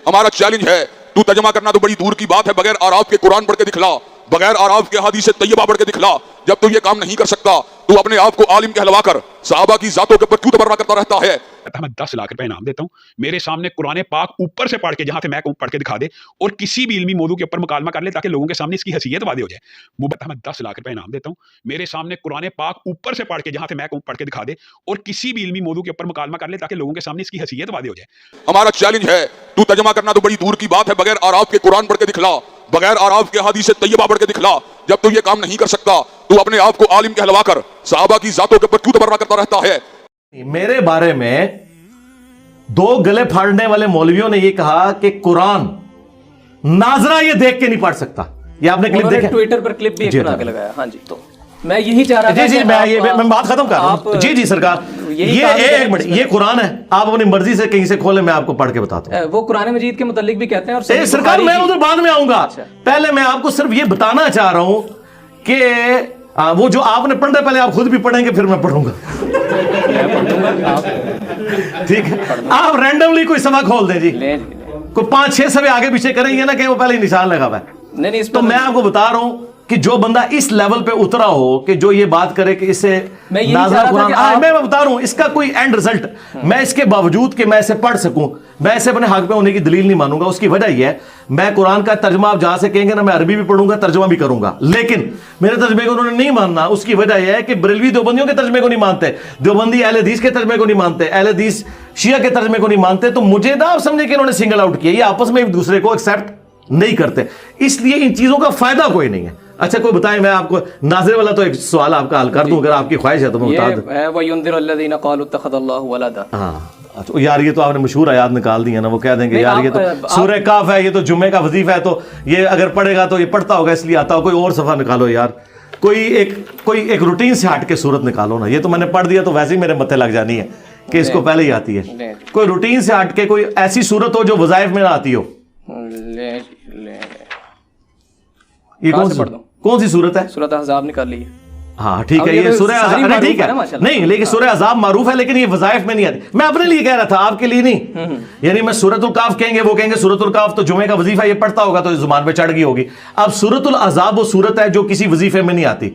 ہمارا چیلنج ہے، تو ترجمہ کرنا تو بڑی دور کی بات ہے، بغیر آراف کے قرآن پڑھ کے دکھلا، بغیر آراف کے حدیث طیبہ پڑھ کے دکھلا۔ جب تو یہ کام نہیں کر سکتا تو اپنے آپ کو عالم کہلوا کر صحابہ کی ذاتوں کے اوپر کیوں تبرہ کرتا رہتا ہے؟ میں 10 لاکھ روپے انعام دیتا ہوں، میرے سامنے قرآن پاک اوپر سے پڑھ کے، جہاں سے میں کہوں پڑھ کے دکھا دے، اور کسی بھی علمی موضوع کے اوپر مکالمہ کر لے تاکہ لوگوں کے سامنے اس کی حیثیت واضح ہو جائے۔ میں 10 لاکھ روپے انعام دیتا ہوں، میرے سامنے قرآن پاک اوپر سے پڑھ کے، جہاں سے میں کہوں پڑھ کے دکھا دے، اور کسی بھی علمی موضوع کے اوپر مکالمہ کر لے تاکہ لوگوں کے سامنے اس کی حیثیت واضح ہو جائے۔ ہمارا چیلنج ہے، تو ترجمہ کرنا تو بڑی دور کی بات ہے، بغیر آراف کے قرآن پڑھ کے دکھلا، بغیر آراف کے حدیث طیبہ پڑھ کے دکھلا۔ جب تو یہ کام نہیں کر سکتا تو اپنے آپ کو عالم کہلوا کر صحابہ کی ذاتوں کے اوپر کیوں تبرہ کرتا رہتا ہے؟ میرے بارے میں دو گلے پھاڑنے والے مولویوں نے یہ کہا کہ قرآن ناظرہ یہ دیکھ کے نہیں پڑھ سکتا۔ یہ آپ نے کلپ دیکھا؟ ٹویٹر پر کلپ بھی ایک بنا کے لگایا۔ ہاں جی، تو میں یہی چاہ رہا تھا جی میں بات ختم کر رہا ہوں۔ جی سرکار، یہ ایک منٹ، یہ قرآن ہے، آپ اپنی مرضی سے کہیں سے کھولیں، میں آپ کو پڑھ کے بتاتا ہوں۔ وہ قرآن مجید کے متعلق بھی کہتے ہیں، اور سرکار میں ادھر بعد میں آؤں گا، پہلے میں آپ کو صرف یہ بتانا چاہ رہا ہوں کہ وہ جو آپ نے پڑھنا، پہلے آپ خود بھی پڑھیں گے، پھر میں پڑھوں گا، ٹھیک ہے؟ آپ رینڈملی کوئی صفحہ کھول دیں جی، کوئی 5-6 صفحے آگے پیچھے کریں گے نا کہ وہ پہلے ہی نشان لگا ہوا ہے۔ تو میں آپ کو بتا رہا ہوں کہ جو بندہ اس لیول پہ اترا ہو کہ جو یہ بات کرے کہ اس سے نازلہ قرآن، میں بتا رہا ہوں اس کا کوئی اینڈ رزلٹ، میں اس کے باوجود کہ میں اسے پڑھ سکوں، میں اسے اپنے حق پہ ہونے کی دلیل نہیں مانوں گا۔ اس کی وجہ یہ ہے، میں قرآن کا ترجمہ آپ جہاں سے کہیں گے نا، میں عربی بھی پڑھوں گا، ترجمہ بھی کروں گا، لیکن میرے ترجمے کو انہوں نے نہیں ماننا۔ اس کی وجہ یہ ہے کہ بریلوی دیوبندیوں کے ترجمے کو نہیں مانتے، دیوبندی اہل حدیث کے ترجمے کو نہیں مانتے، اہل حدیث شیعہ کے ترجمے کو نہیں مانتے۔ تو مجھے نہ آپ سمجھے کہ انہوں نے سنگل آؤٹ کیا، یہ آپس میں ایک دوسرے کو ایکسیپٹ نہیں کرتے، اس لیے ان چیزوں کا فائدہ کوئی نہیں ہے۔ اچھا کوئی بتائیں، میں آپ کو ناظر والا تو ایک سوال آپ کا حل کر دوں، اگر آپ کی خواہش ہے تو میں بتا دوں۔ وَيُنذِرُ الَّذِينَ قَالُوا اتَّخَذَ اللَّهُ وَلَدًا۔ ہاں اچھا یار، یہ تو آپ نے مشہور آیات نکال دی ہے نا، وہ کہہ دیں گے یار یہ تو سورہ کاف ہے، یہ تو جمعے کا وظیفہ ہے، تو یہ اگر پڑھے گا تو یہ پڑھتا ہوگا اس لیے آتا ہو۔ کوئی اور صفحہ نکالو یار، کوئی ایک روٹین سے ہٹ کے صورت نکالو نا۔ یہ تو میں نے پڑھ دیا تو ویسے ہی میرے متھے لگ جانی ہے کہ اس کو پہلے ہی آتی ہے۔ کوئی روٹین سے ہٹ کے کوئی ایسی صورت ہو جو وظائف میں نہ آتی ہو۔ یہ کون سی صورت ہے؟ سورۃ احزاب نکال لی ہے۔ ہاں ٹھیک ہے، یہ سورہ احزاب ٹھیک ہے نہیں، لیکن سورہ احزاب معروف ہے، لیکن یہ وظائف میں نہیں آتی۔ میں اپنے لیے کہہ رہا تھا، آپ کے لیے نہیں۔ یعنی میں سورۃ الکاف کہیں گے، وہ کہیں گے سورۃ الکاف تو جمعے کا وظیفہ یہ پڑھتا ہوگا تو زبان پہ چڑھ گئی ہوگی۔ اب سورۃ الاحزاب وہ سورت ہے جو کسی وظیفے میں نہیں آتی،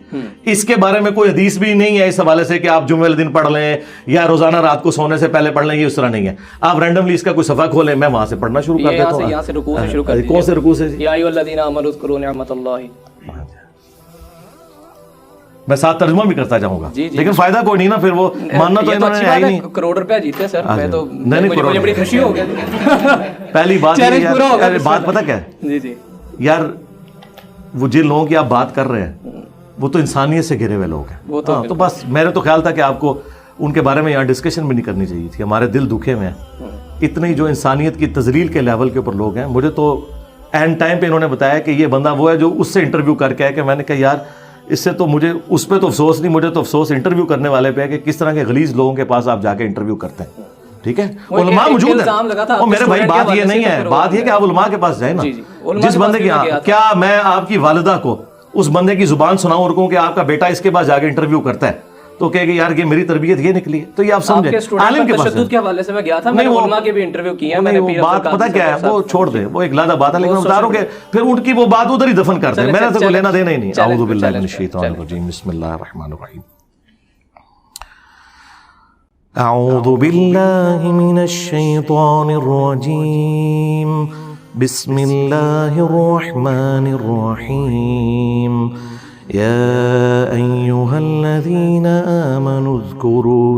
اس کے بارے میں کوئی حدیث بھی نہیں ہے اس حوالے سے کہ آپ جمعے والے دن پڑھ لیں یا روزانہ رات کو سونے سے پہلے پڑھ لیں، یہ اس طرح نہیں ہے۔ آپ رینڈملی اس کا کوئی صفحہ کھولیں، میں وہاں سے پڑھنا شروع کر دیتا ہوں۔ یہاں سے رکوع سے شروع کر دیجیے۔ کون سے رکوع سے؟ یا ایھا الذین آمنوا اذکروا نعمت اللہ۔ میں ساتھ ترجمہ بھی کرتا جاؤں گا، لیکن فائدہ کوئی نہیں نا، پھر وہ ماننا تو انہوں نے ہے ہی نہیں۔ کروڑ روپے جیتے سر، میں تو مجھے بڑی خوشی ہو گئی۔ پہلی بات بات پتہ کیا ہے جی یار، وہ جن لوگوں کی آپ بات کر رہے ہیں وہ تو انسانیت سے گھرے ہوئے لوگ ہیں۔ تو بس میرے تو خیال تھا کہ آپ کو ان کے بارے میں یہاں ڈسکشن بھی نہیں کرنی چاہیے تھی۔ ہمارے دل دکھے ہوئے ہیں، اتنی جو انسانیت کی تذلیل کے لیول کے اوپر لوگ ہیں۔ مجھے تو اینڈ ٹائم پہ انہوں نے بتایا کہ یہ بندہ وہ ہے جو اس سے انٹرویو کر کے ہے، کہ میں نے کہا یار اس سے تو مجھے اس پہ تو افسوس نہیں، مجھے تو افسوس انٹرویو کرنے والے پہ ہے کہ کس طرح کے غلیظ لوگوں کے پاس آپ جا کے انٹرویو کرتے ہیں۔ ٹھیک ہے، علماء موجود ہیں۔ وہ میرے بھائی بات یہ نہیں ہے، بات یہ کہ آپ علماء کے پاس جائیں نا۔ جس بندے کی کیا میں آپ کی والدہ کو اس بندے کی زبان سناؤں اور کہوں کہ آپ کا بیٹا اس کے پاس جا کے انٹرویو کرتا ہے تو کہے کہ یار یہ میری تربیت یہ نکلی ہے، تو یہ آپ سمجھیں عالم کے پاس تشدد کے حوالے سے میں گیا تھا، میں نے علماء کے بھی انٹرویو کیے ہیں، میں نے بات پتہ کیا ہے، وہ چھوڑ دیں، وہ ایک علیحدہ بات ہے، لیکن بتا رہا ہوں کہ پھر ان کی وہ بات ادھر ہی دفن کر دیں، میرا تو کوئی لینا دینا ہی نہیں۔ اعوذ باللہ من الشیطان الرجیم، بسم اللہ الرحمن الرحیم۔ اعوذ باللہ من الشیطان الرجیم، بسم اللہ الرحمن الرحیم۔ يا أيها الذين آمنوا اذكروا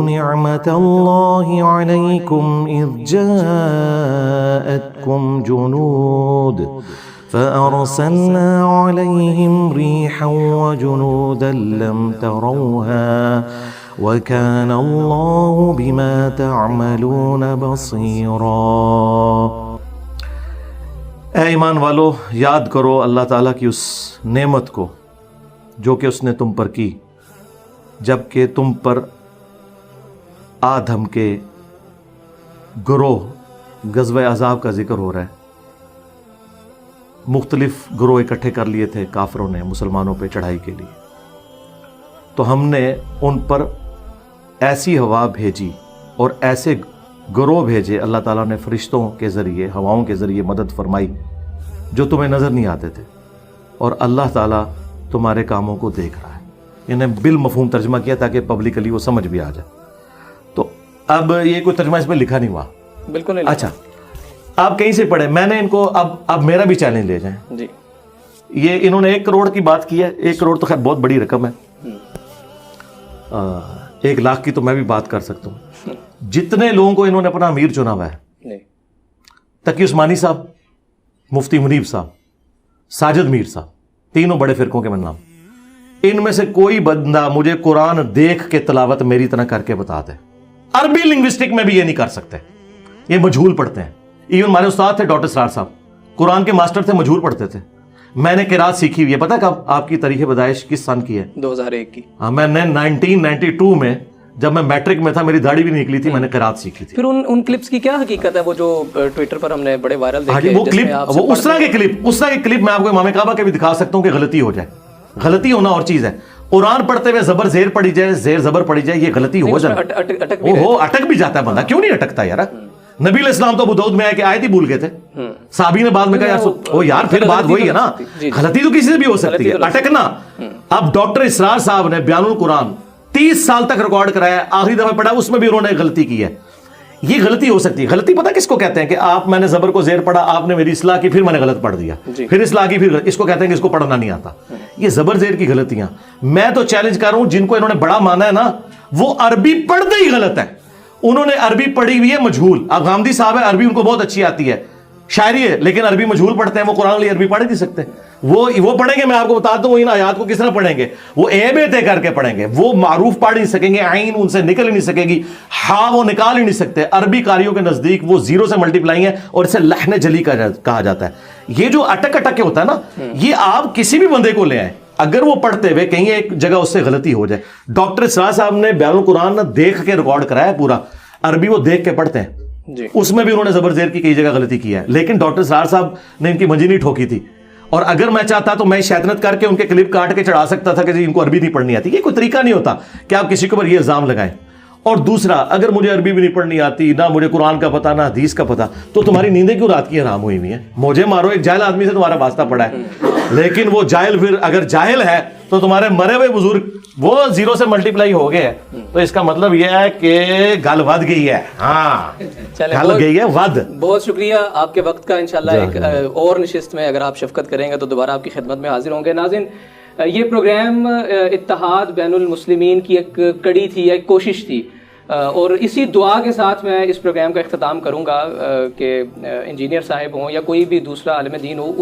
نعمة الله عليكم إذ جاءتكم جنود فأرسلنا عليهم ريحا وجنودا لم تروها وكان الله بما تعملون بصيرا۔ اے ایمان والو، یاد کرو اللہ تعالیٰ کی اس نعمت کو جو کہ اس نے تم پر کی جب کہ تم پر آدم کے گروہ غزوہ احزاب کا ذکر ہو رہا ہے۔ مختلف گروہ اکٹھے کر لیے تھے کافروں نے مسلمانوں پہ چڑھائی کے لیے، تو ہم نے ان پر ایسی ہوا بھیجی اور ایسے گروہ بھیجے اللہ تعالیٰ نے فرشتوں کے ذریعے, ہواؤں کے ذریعے مدد فرمائی جو تمہیں نظر نہیں آتے تھے, اور اللہ تعالیٰ تمہارے کاموں کو دیکھ رہا ہے. انہیں بالمفہوم ترجمہ کیا تاکہ پبلکلی وہ سمجھ بھی آ جائے. تو اب یہ کوئی ترجمہ اس میں لکھا نہیں ہوا, بالکل نہیں. اچھا آپ کہیں سے پڑھے, میں نے ان کو اب میرا بھی چیلنج لے جائیں. جی یہ انہوں نے 1 کروڑ کی بات کی ہے. 1 کروڑ تو خیر بہت بڑی رقم ہے, 1 لاکھ کی تو میں بھی بات کر سکتا ہوں. جتنے لوگوں کو انہوں نے اپنا امیر چنا ہوا ہے, تقی عثمانی صاحب, مفتی منیب صاحب, ساجد میر صاحب, تینوں بڑے فرقوں کے نام, ان میں سے کوئی بندہ مجھے قرآن دیکھ کے تلاوت میری طرح کر کے بتا دے. عربی لنگوسٹک میں بھی یہ نہیں کر سکتے, یہ مجہول پڑھتے ہیں. ایون ہمارے استاد تھے ڈاکٹر سرار صاحب, قرآن کے ماسٹر تھے, مجہول پڑھتے تھے. میں نے قرات سیکھی ہوئی ہے, پتہ کب آپ کی تاریخ پیدائش کس سن کی ہے؟ 2001 کی. ہاں, میں نے 1992 میں جب میں میٹرک میں تھا, میری داڑھی بھی نہیں نکلی تھی, میں نے قرات سیکھی تھی. پھر ان کلپس کی کیا حقیقت ہے وہ جو ٹویٹر پر ہم نے بڑے وائرل دیکھے؟ وہ کلپ, وہ اس طرح کے کلپ میں آپ کو امام کعبہ کے بھی دکھا سکتا ہوں کہ غلطی ہو جائے. غلطی ہونا اور چیز ہے. قرآن پڑھتے ہوئے زبر زیر پڑھی جائے, زیر زبر پڑھی جائے, یہ غلطی ہو جائے. اٹک بھی جاتا ہے بندہ, کیوں نہیں اٹکتا یار؟ نبی علیہ السلام تو ابو داؤد میں آئے کہ آیت ہی بھول گئے تھے, صحابی نے بعد میں کہا یار پھر بات وہی ہے نا, غلطی تو کسی سے بھی ہو سکتی ہے, اٹکنا. اب ڈاکٹر اسرار صاحب نے بیان القرآن 30 سال تک ریکارڈ کرایا, آخری دفعہ پڑھا اس میں بھی انہوں نے غلطی کی ہے. یہ غلطی ہو سکتی ہے. غلطی پتہ کس کو کہتے ہیں کہ میں نے زبر کو زیر پڑھا, آپ نے میری اصلاح کی, پھر میں نے غلط پڑھ دیا, پھر اصلاح کی, پھر اس کو کہتے ہیں کہ اس کو پڑھنا نہیں آتا. یہ زبر زیر کی غلطیاں. میں تو چیلنج کر رہا ہوں, جن کو انہوں نے بڑا مانا ہے نا, وہ عربی پڑھتے ہی غلط ہے. انہوں نے عربی پڑھی ہوئی ہے مجہول. اب غامدی صاحب ہے, عربی ان کو بہت اچھی آتی ہے, شاعری ہے, لیکن عربی مجہول پڑھتے ہیں. وہ قرآن علی عربی پڑھ نہیں سکتے. وہ پڑھیں گے, میں آپ کو بتاتا ہوں ان آیات کو کس طرح پڑھیں گے. وہ اے بے تے کر کے پڑھیں گے. وہ معروف پڑھ نہیں سکیں گے, عین ان سے نکل ہی نہیں سکے گی, ہاں وہ نکال ہی نہیں سکتے. عربی قاریوں کے نزدیک وہ 0 سے ملٹیپلائی ہے, اور اسے لحن جلی کہا جاتا ہے. یہ جو اٹک کے ہوتا ہے نا, یہ آپ کسی بھی بندے کو لے آئیں, اگر وہ پڑھتے ہوئے کہیں ایک جگہ اس سے غلطی ہو جائے. ڈاکٹر اسرار صاحب نے بیان القرآن دیکھ کے ریکارڈ کرایا پورا, عربی وہ دیکھ کے پڑھتے ہیں, اس میں بھی انہوں نے زبر زیر کی کئی جگہ غلطی کی ہے. لیکن ڈاکٹر اسرار صاحب نے ان کی منجی نہیں ٹھوکی تھی, اور اگر میں چاہتا تو میں شیطنت کر کے ان کے کلپ کاٹ کے چڑھا سکتا تھا کہ ان کو عربی نہیں پڑھنی آتی. یہ کوئی طریقہ نہیں ہوتا کہ آپ کسی کے اوپر یہ الزام لگائیں. اور دوسرا, اگر مجھے عربی بھی نہیں پڑھنی آتی, نہ مجھے قرآن کا پتہ, نہ حدیث کا پتہ, تو تمہاری نیندیں کیوں رات کی حرام ہوئی ہوئی ہیں؟ مجھے مارو, ایک جاہل آدمی سے تمہارا واسطہ پڑا ہے, لیکن وہ جاہل پھر اگر جاہل ہے تو تمہارے مرے ہوئے بزرگ وہ 0 سے ملٹیپلائی ہو گئے ہیں, تو اس کا مطلب یہ ہے کہ گل ود گئی ہے. ہاں, گل گئی ہے ود. بہت شکریہ آپ کے وقت کا. انشاءاللہ ایک اور نشست میں اگر آپ شفقت کریں گے تو دوبارہ آپ کی خدمت میں حاضر ہوں گے. ناظرین, یہ پروگرام اتحاد بین المسلمین کی ایک کڑی تھی, ایک کوشش تھی, اور اسی دعا کے ساتھ میں اس پروگرام کا اختتام کروں گا کہ انجینئر صاحب ہوں یا کوئی بھی دوسرا عالم دین ہو,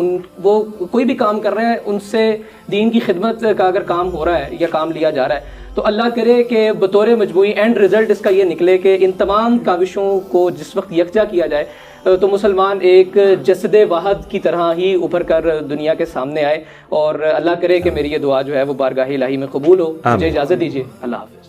وہ کوئی بھی کام کر رہے ہیں, ان سے دین کی خدمت کا اگر کام ہو رہا ہے یا کام لیا جا رہا ہے, تو اللہ کرے کہ بطور مجموعی اینڈ رزلٹ اس کا یہ نکلے کہ ان تمام کاوشوں کو جس وقت یکجا کیا جائے تو مسلمان ایک جسد واحد کی طرح ہی ابھر کر دنیا کے سامنے آئے. اور اللہ کرے کہ میری یہ دعا جو ہے وہ بارگاہ الہی میں قبول ہو. مجھے اجازت دیجیے, اللہ حافظ.